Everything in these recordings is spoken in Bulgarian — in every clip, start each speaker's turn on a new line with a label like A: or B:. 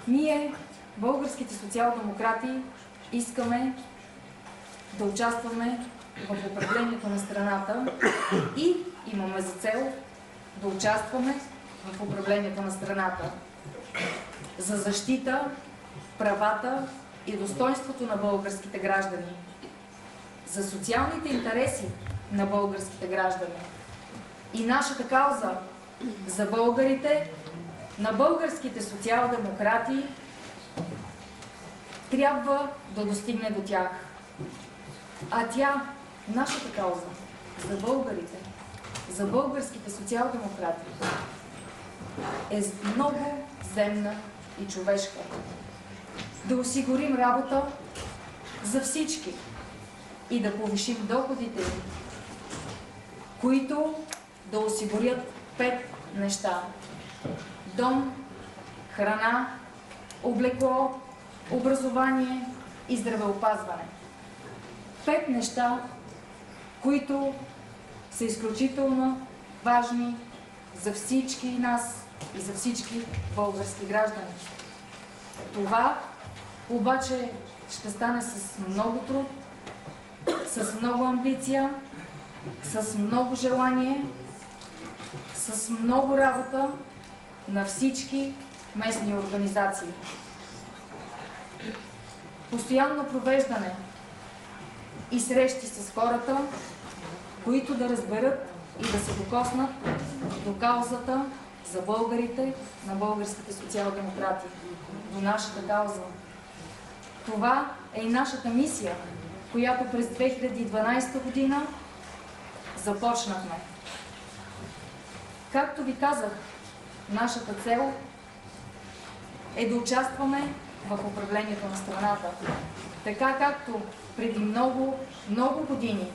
A: Ние, българските социал-демократи, искаме да участваме в управлението на страната и имаме за цел да участваме в управлението на страната за защита правата и достоинството на българските граждани, за социалните интереси на българските граждани и нашата кауза за българите, на българските социал-демократи, трябва да достигне до тях. А тя, нашата кауза за българите, за българските социал-демократи, е много земна и човешка. Да осигурим работа за всички и да повишим доходите им, които да осигурят 5 неща: дом, храна, облекло, образование и здравеопазване. 5 неща, които са изключително важни за всички нас и за всички български граждани. Това обаче ще стане с много труд, с много амбиция, с много желание, с много работа на всички местни организации. Постоянно провеждане и срещи с хората, които да разберат и да се докоснат до каузата за българите, на българските социал-демократи, до нашата кауза. Това е и нашата мисия, която през 2012 година започнахме. Както ви казах, нашата цел е да участваме в управлението на страната, така както преди много години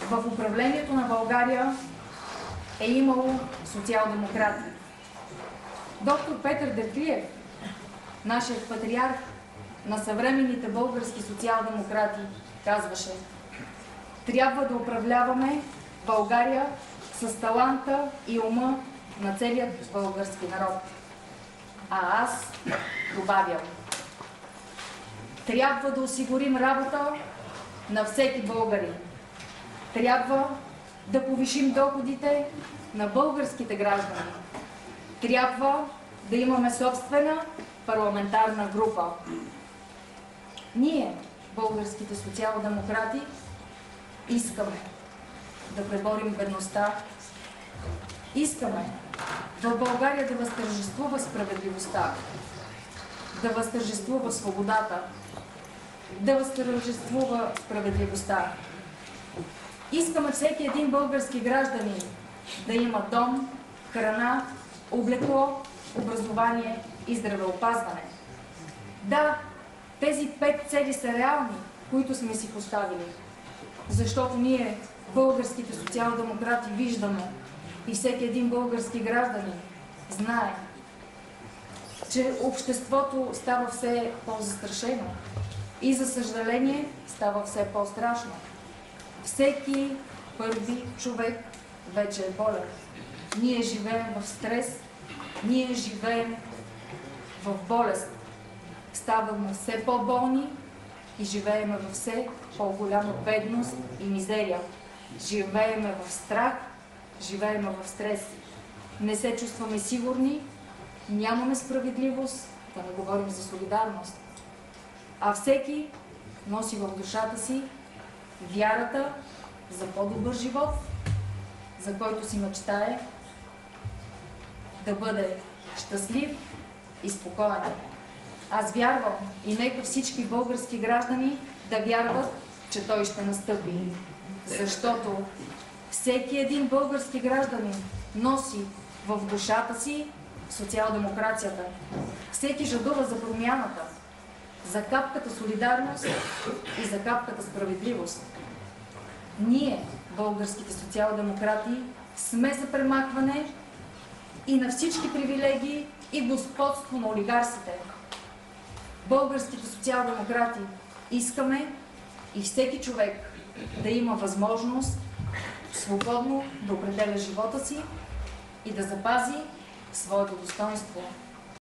A: в управлението на България е имало социал-демократи. Доктор Петър Дертлиев, нашият патриарх на съвременните български социал-демократи, казваше: трябва да управляваме България с таланта и ума на целият български народ. А аз добавям: трябва да осигурим работа на всеки българин. Трябва да повишим доходите на българските граждани. Трябва да имаме собствена парламентарна група. Ние, българските социал-демократи, искаме да преборим бедността. Искаме в България да възтържествува справедливостта, да възтържествува свободата, да възтържествува справедливостта. Искаме всеки един български гражданин да има дом, храна, облекло, образование и здравеопазване. Да, тези 5 цели са реални, които сме си поставили, защото ние, българските социал-демократи, виждаме и всеки един български гражданин знае, че обществото става все по-застрашено и, за съжаление, става все по-страшно. Всеки първи човек вече е болен. Ние живеем в стрес, ние живеем в болест. Ставаме все по-болни и живеем в все по-голяма бедност и мизерия. Живеем в страх, живеем в стрес. Не се чувстваме сигурни, нямаме справедливост, да не говорим за солидарност. А всеки носи в душата си вярата за по-добър живот, за който си мечтае да бъде щастлив и спокоен. Аз вярвам и нека всички български граждани да вярват, че той ще настъпи. Защото всеки един български гражданин носи в душата си социал-демокрацията. Всеки жадува за промяната, за капката солидарност и за капката справедливост. Ние, българските социал-демократи, сме за премахване и на всички привилегии и господство на олигарсите. Българските социал-демократи искаме и всеки човек да има възможност свободно да определя живота си и да запази своето достоинство.